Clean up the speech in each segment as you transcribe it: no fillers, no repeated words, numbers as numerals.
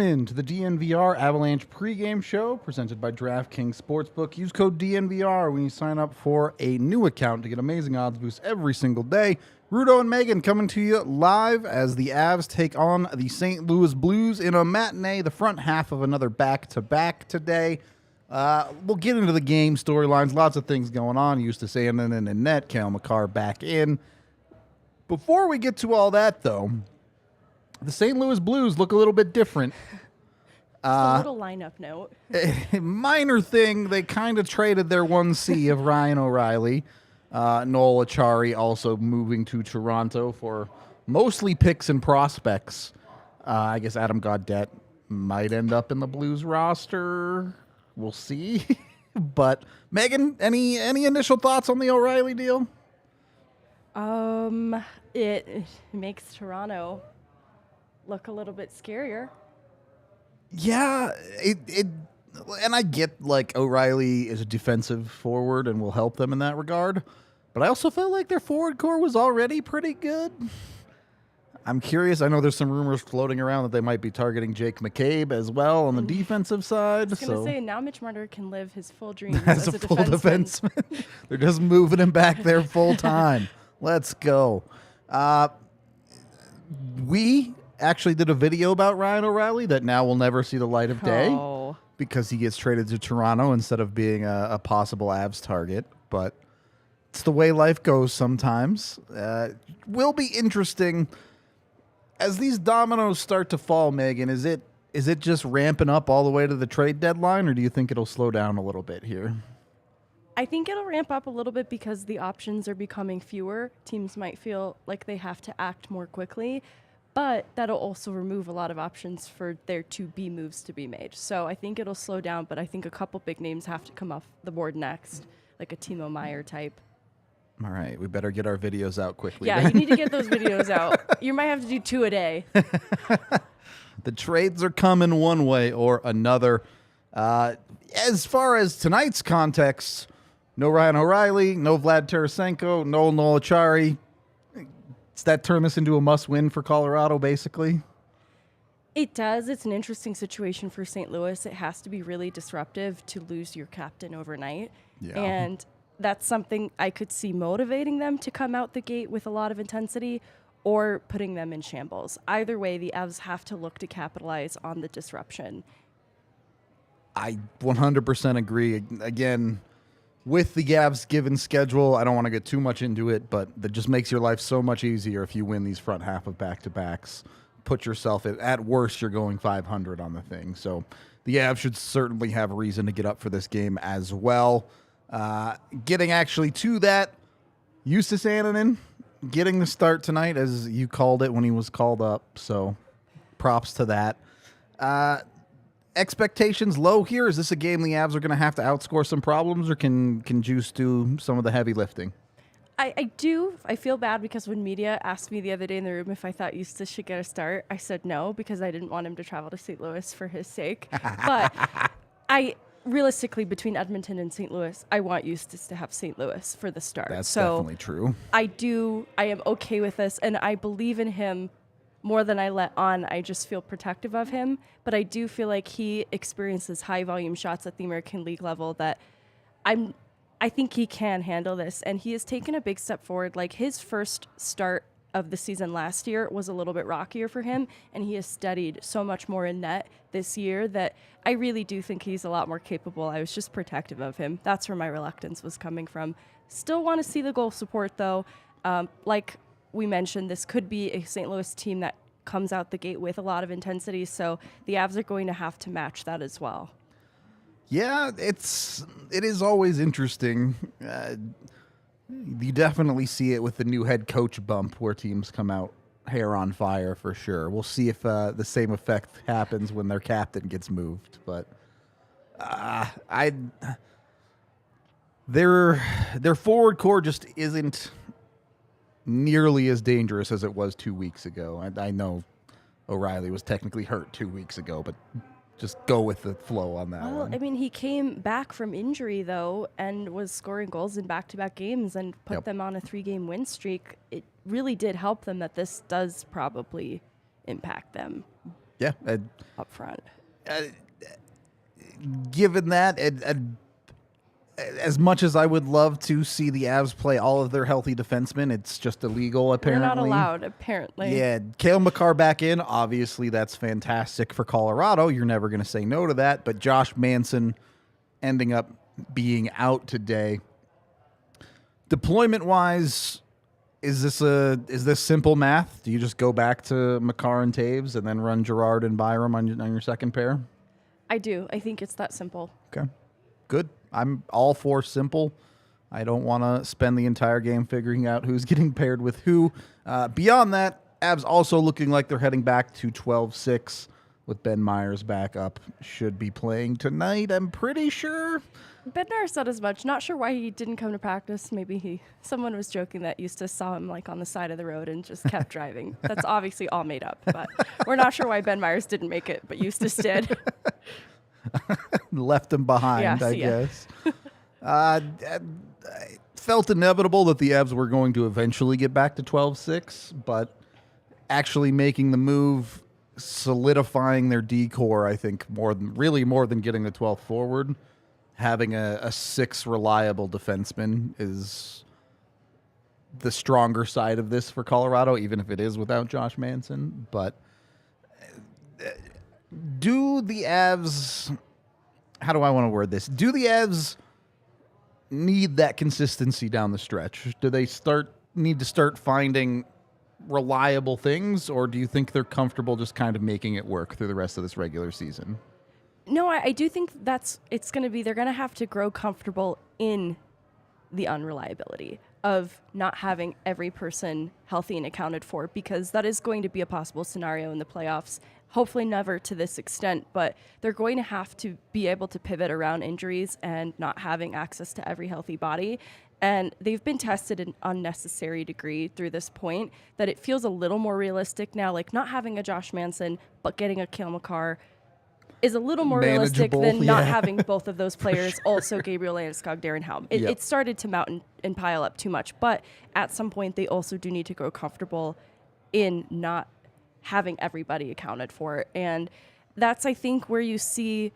Welcome in to the DNVR Avalanche pregame show presented by DraftKings Sportsbook. Use code DNVR when you sign up for a new account to get amazing odds boosts every single day. Rudo and Megan coming to you live as the Avs take on the St. Louis Blues in a matinee, the front half of another back-to-back today. We'll get into the game storylines, lots of things going on. Eustace Annunen and net, Cale Makar back in. Before we get to all that, though, the St. Louis Blues look a little bit different. A little lineup note. Minor thing, they kind of traded their 1C of Ryan O'Reilly. Noel Acciari also moving to Toronto for mostly picks and prospects. I guess Adam Gaudette might end up in the Blues roster. We'll see. But, Megan, any initial thoughts on the O'Reilly deal? It makes Toronto look a little bit scarier. Yeah, and I get, like, O'Reilly is a defensive forward and will help them in that regard, but I also felt like their forward core was already pretty good. I'm curious. I know there's some rumors floating around that they might be targeting Jake McCabe as well on the defensive side. I was going to say, now Mitch Marner can live his full dreams as a full defenseman. They're just moving him back there full time. Let's go. We actually did a video about Ryan O'Reilly that now will never see the light of day because he gets traded to Toronto instead of being a possible Avs target. But it's the way life goes sometimes. Will be interesting as these dominoes start to fall, Megan. Is it just ramping up all the way to the trade deadline, or do you think it'll slow down a little bit here? I think it'll ramp up a little bit because the options are becoming fewer. Teams might feel like they have to act more quickly, but that'll also remove a lot of options for there to be moves to be made. So I think it'll slow down, but I think a couple big names have to come off the board next, like a Timo Meier type. All right, we better get our videos out quickly. Yeah, then. You need to get those videos out. You might have to do 2 a day. The trades are coming one way or another. As far as tonight's context, no Ryan O'Reilly, no Vlad Tarasenko, no Noel Acciari. Does that turn this into a must-win for Colorado, basically? It does. It's an interesting situation for St. Louis. It has to be really disruptive to lose your captain overnight. Yeah. And that's something I could see motivating them to come out the gate with a lot of intensity or putting them in shambles. Either way, the Avs have to look to capitalize on the disruption. I 100% agree. Again, with the Avs given schedule, I don't want to get too much into it, but that just makes your life so much easier if you win these front half of back-to-backs. Put yourself at worst, you're going 500 on the thing. So the Avs should certainly have a reason to get up for this game as well. Getting actually to that, Eustace Annunen getting the start tonight, as you called it when he was called up. So props to that. Expectations low here. Is this a game the Avs are going to have to outscore some problems, or can Juice do some of the heavy lifting? I do. I feel bad because when media asked me the other day in the room if I thought Eustace should get a start, I said no because I didn't want him to travel to St. Louis for his sake. But realistically, between Edmonton and St. Louis, I want Eustace to have St. Louis for the start. That's definitely true. I am okay with this, and I believe in him more than I let on. I just feel protective of him, but I do feel like he experiences high volume shots at the American League level that I think he can handle this, and he has taken a big step forward. Like, his first start of the season last year was a little bit rockier for him, and he has studied so much more in net this year that I really do think he's a lot more capable. I was just protective of him. That's where my reluctance was coming from. Still want to see the goal support, though. Like we mentioned, this could be a St. Louis team that comes out the gate with a lot of intensity, so the Avs are going to have to match that as well. Yeah, it is always interesting. You definitely see it with the new head coach bump where teams come out hair on fire for sure. We'll see if the same effect happens when their captain gets moved. But their forward core just isn't nearly as dangerous as it was 2 weeks ago. I know O'Reilly was technically hurt 2 weeks ago, but just go with the flow on that one. I mean, he came back from injury, though, and was scoring goals in back-to-back games and put them on a 3-game win streak. It really did help them that this does probably impact them. Yeah. up front. Given that, as much as I would love to see the Avs play all of their healthy defensemen, it's just illegal, apparently. We're not allowed, apparently. Yeah, Cale Makar back in. Obviously, that's fantastic for Colorado. You're never going to say no to that. But Josh Manson ending up being out today. Deployment-wise, is this simple math? Do you just go back to Makar and Taves and then run Girard and Byram on your second pair? I do. I think it's that simple. Okay, good. I'm all for simple. I don't want to spend the entire game figuring out who's getting paired with who. Beyond that, Avs also looking like they're heading back to 12-6 with Ben Myers back up. Should be playing tonight, I'm pretty sure. Bednar said as much. Not sure why he didn't come to practice. Maybe someone was joking that Eustace saw him like on the side of the road and just kept driving. That's obviously all made up, but we're not sure why Ben Myers didn't make it, but Eustace did. Left him behind, Yeah, I see ya. guess. I felt inevitable that the Avs were going to eventually get back to 12-6, but actually making the move, solidifying their D-core, I think more than getting the 12th forward. Having a 6 reliable defenseman is the stronger side of this for Colorado, even if it is without Josh Manson. But do the Avs, how do I want to word this? Do the Avs need that consistency down the stretch? Do they need to start finding reliable things, or do you think they're comfortable just kind of making it work through the rest of this regular season? No, I do think it's going to be, they're going to have to grow comfortable in the unreliability of not having every person healthy and accounted for, because that is going to be a possible scenario in the playoffs. Hopefully never to this extent, but they're going to have to be able to pivot around injuries and not having access to every healthy body. And they've been tested in unnecessary degree through this point that it feels a little more realistic now, like not having a Josh Manson, but getting a Cale Makar is a little more realistic than not having both of those players, also Gabriel Landeskog, Darren Helm. It started to mount and pile up too much, but at some point they also do need to grow comfortable in not having everybody accounted for. And that's, I think, where you see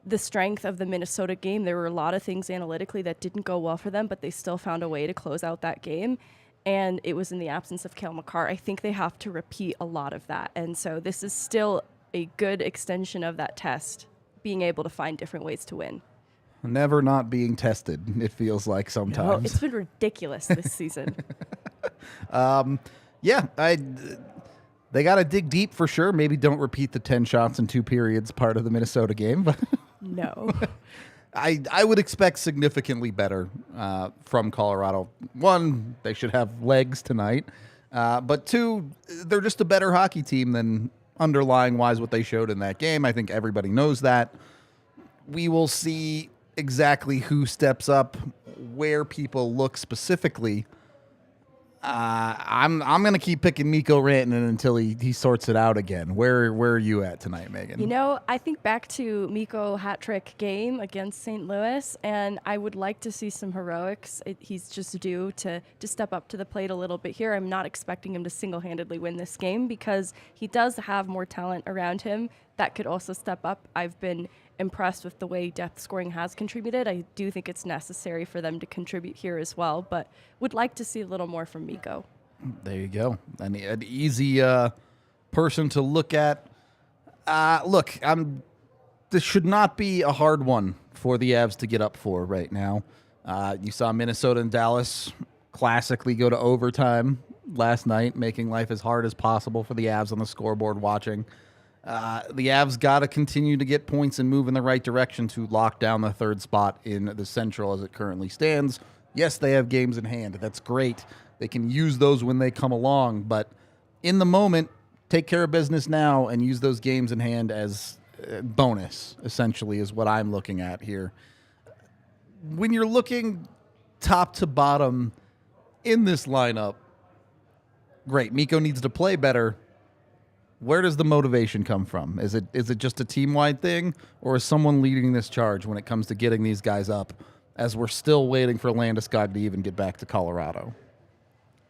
the strength of the Minnesota game. There were a lot of things analytically that didn't go well for them, but they still found a way to close out that game. And it was in the absence of Cale Makar. I think they have to repeat a lot of that. And so this is still a good extension of that test, being able to find different ways to win. Never not being tested, it feels like sometimes. No, it's been ridiculous this season. They got to dig deep for sure. Maybe don't repeat the 10 shots in 2 periods part of the Minnesota game. But No. I would expect significantly better from Colorado. 1, they should have legs tonight. But 2, they're just a better hockey team than underlying wise what they showed in that game. I think everybody knows that. We will see exactly who steps up, where people look specifically. I'm going to keep picking Mikko Rantanen until he sorts it out again. Where are you at tonight, Megan? You know, I think back to Mikko hat-trick game against St. Louis, and I would like to see some heroics. He's just due to step up to the plate a little bit here. I'm not expecting him to single-handedly win this game because he does have more talent around him that could also step up. I've been impressed with the way depth scoring has contributed. I do think it's necessary for them to contribute here as well, but would like to see a little more from Mikko. There you go. An easy person to look at. This should not be a hard one for the Avs to get up for right now. You saw Minnesota and Dallas classically go to overtime last night, making life as hard as possible for the Avs on the scoreboard watching. The Avs got to continue to get points and move in the right direction to lock down the 3rd spot in the Central as it currently stands. Yes, they have games in hand. That's great. They can use those when they come along. But in the moment, take care of business now and use those games in hand as bonus, essentially, is what I'm looking at here. When you're looking top to bottom in this lineup, great. Mikko needs to play better. Where does the motivation come from? Is it just a team-wide thing, or is someone leading this charge when it comes to getting these guys up as we're still waiting for Landeskog to even get back to Colorado?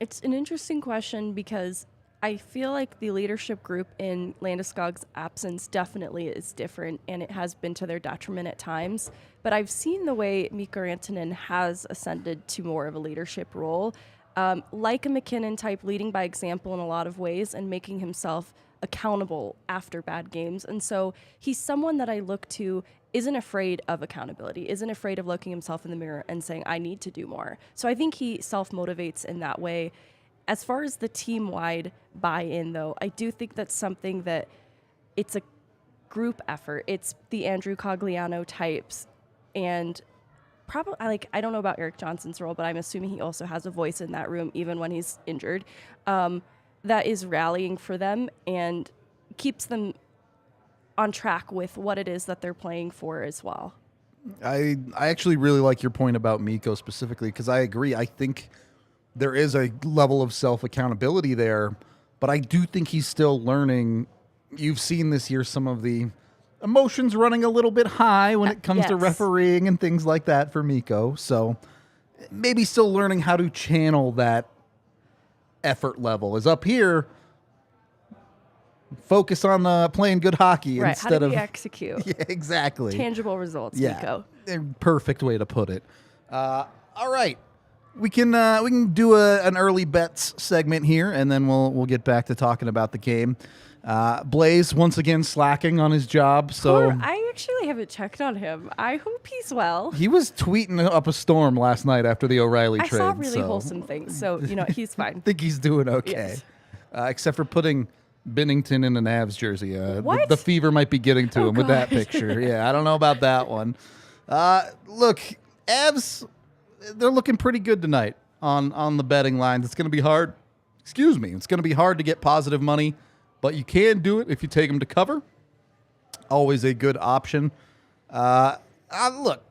It's an interesting question because I feel like the leadership group in Landeskog's absence definitely is different, and it has been to their detriment at times. But I've seen the way Mikko Rantanen has ascended to more of a leadership role, like a McKinnon type, leading by example in a lot of ways and making himself accountable after bad games. And so he's someone that I look to, isn't afraid of accountability, isn't afraid of looking himself in the mirror and saying, I need to do more. So I think he self-motivates in that way. As far as the team-wide buy-in, though, I do think that's something that it's a group effort. It's the Andrew Cogliano types, and probably I don't know about Eric Johnson's role, but I'm assuming he also has a voice in that room, even when he's injured. That is rallying for them and keeps them on track with what it is that they're playing for as well. I actually really like your point about Mikko specifically, because I agree. I think there is a level of self-accountability there, but I do think he's still learning. You've seen this year some of the emotions running a little bit high when it comes to refereeing and things like that for Mikko. So maybe still learning how to channel that effort level. Is up here, focus on playing good hockey instead how do of we execute? Yeah, exactly. Tangible results, Yeah, Mikko. perfect way to put it. All right. We can do an early bets segment here, and then we'll get back to talking about the game. Blaze once again slacking on his job, so I actually haven't checked on him. I hope he's well. he was tweeting up a storm last night after the O'Reilly I trade. saw really wholesome things, so he's fine. I think he's doing okay, Yes. Except for putting Binnington in an Avs jersey. What? The fever might be getting to him with that God. picture. Yeah, I don't know about that one. Look, Avs, they're looking pretty good tonight on the betting lines. It's going to be hard. Excuse me. It's going to be hard to get positive money, but you can do it if you take them to cover. Always a good option. Look,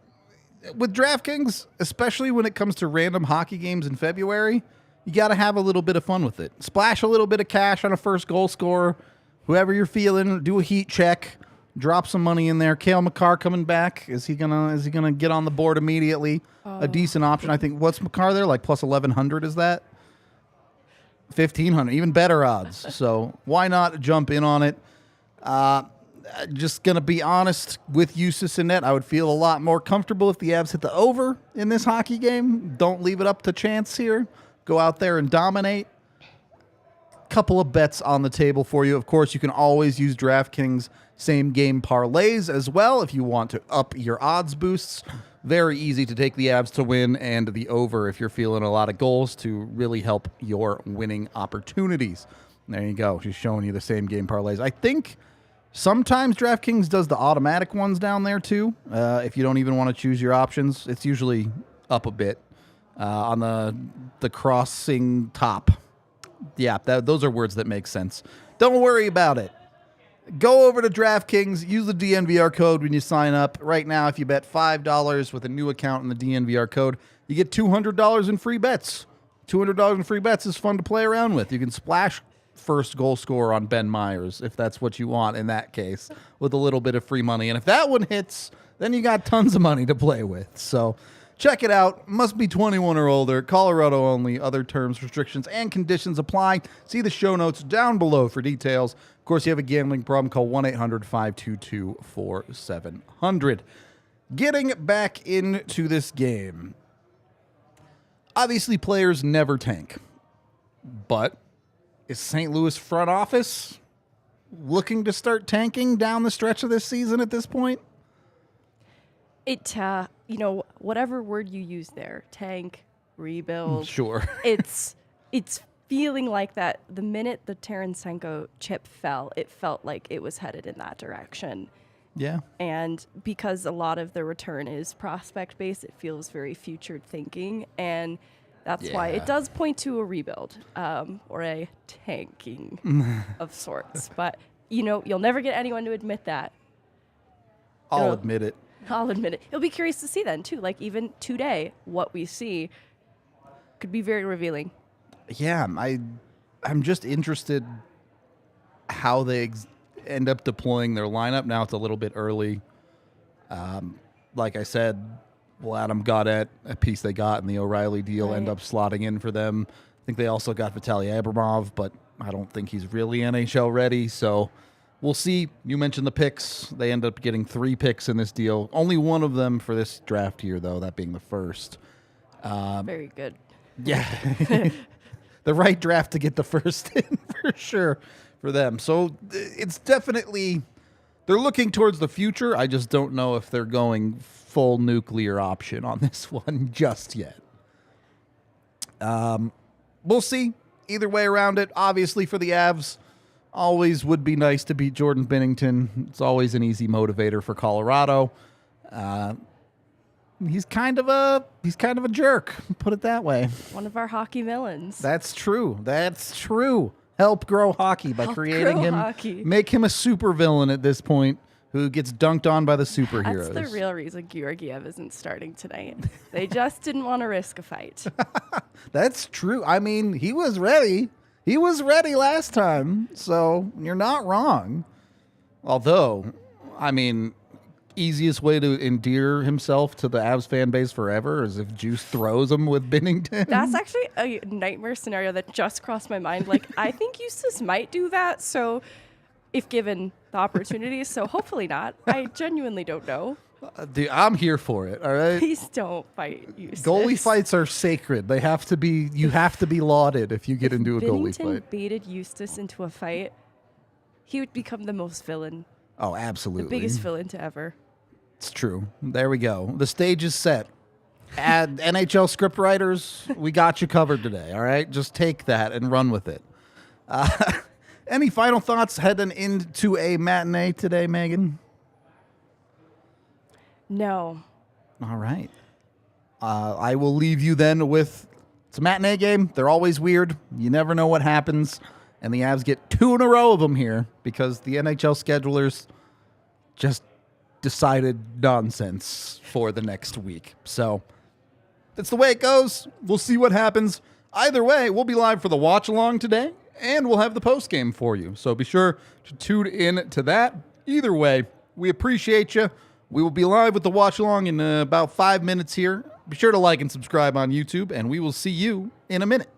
with DraftKings, especially when it comes to random hockey games in February, you got to have a little bit of fun with it. Splash a little bit of cash on a first goal scorer. Whoever you're feeling, do a heat check. Drop some money in there. Cale Makar coming back. Is he gonna get on the board immediately? A decent option, I think. What's Makar there? Like plus 1,100, is that? 1,500, even better odds. So why not jump in on it? Just gonna be honest with Eustace and net. I would feel a lot more comfortable if the Avs hit the over in this hockey game. Don't leave it up to chance here. Go out there and dominate. Couple of bets on the table for you. Of course, you can always use DraftKings same game parlays as well if you want to up your odds boosts. Very easy to take the Avs to win and the over if you're feeling a lot of goals to really help your winning opportunities. There you go. She's showing you the same game parlays. I think sometimes DraftKings does the automatic ones down there too. If you don't even want to choose your options, it's usually up a bit on the crossing top. Yeah, those are words that make sense. Don't worry about it. Go over to DraftKings. Use the DNVR code when you sign up. Right now, if you bet $5 with a new account in the DNVR code, you get $200 in free bets. $200 in free bets is fun to play around with. You can splash first goal scorer on Ben Myers if that's what you want in that case with a little bit of free money. And if that one hits, then you got tons of money to play with. So check it out. Must be 21 or older. Colorado only. Other terms, restrictions, and conditions apply. See the show notes down below for details. Of course, you have a gambling problem, call 1-800-522-4700. Getting back into this game. Obviously, players never tank. But is St. Louis front office looking to start tanking down the stretch of this season at this point? It, whatever word you use there, tank, rebuild. Sure. it's feeling like that. The minute the Tarasenko chip fell, it felt like it was headed in that direction. Yeah. And because a lot of the return is prospect-based, it feels very future thinking. And that's why it does point to a rebuild or a tanking of sorts. But, you'll never get anyone to admit that. I'll admit it. I'll admit it. It'll be curious to see then, too. Like, even today, what we see could be very revealing. Yeah, I'm just interested how they end up deploying their lineup. Now it's a little bit early. Like I said, Adam Gaudette, a piece they got in the O'Reilly deal, end up slotting in for them. I think they also got Vitaly Abramov, but I don't think he's really NHL ready. So we'll see. You mentioned the picks. They end up getting 3 picks in this deal. Only one of them for this draft here, though, that being the first. Very good. Yeah. The right draft to get the first in for sure for them. So it's definitely, they're looking towards the future. I just don't know if they're going full nuclear option on this one just yet. We'll see. Either way around it, obviously for the Avs, always would be nice to beat Jordan Binnington. It's always an easy motivator for Colorado. He's kind of a jerk, put it that way. One of our hockey villains. That's true. Help grow hockey by creating him. Hockey. Make him a supervillain at this point who gets dunked on by the superheroes. That's the real reason Georgiev isn't starting tonight. They just didn't want to risk a fight. That's true. I mean, he was ready. He was ready last time, so you're not wrong. Although, I mean, easiest way to endear himself to the Avs fan base forever is if Juice throws him with Binnington. That's actually a nightmare scenario that just crossed my mind. Like, I think Eustace might do that, so if given the opportunity, so hopefully not. I genuinely don't know. Dude, I'm here for it, all right? Please don't fight Eustace. Goalie fights are sacred. They have to be, you have to be lauded if you get into a goalie Binnington fight. baited Eustace into a fight, he would become the most villain. Oh, absolutely. The biggest villain to ever. It's true. There we go. The stage is set. Add NHL script writers, we got you covered today, all right? Just take that and run with it. Any final thoughts heading into a matinee today, Megan? No. All right. I will leave you then with, it's a matinee game. They're always weird. You never know what happens. And the Avs get 2 in a row of them here because the NHL schedulers just decided nonsense for the next week. So that's the way it goes. We'll see what happens. Either way, we'll be live for the watch along today, and we'll have the post game for you. So be sure to tune in to that. Either way, we appreciate you. We will be live with the watch along in about 5 minutes here. Be sure to like and subscribe on YouTube, and we will see you in a minute.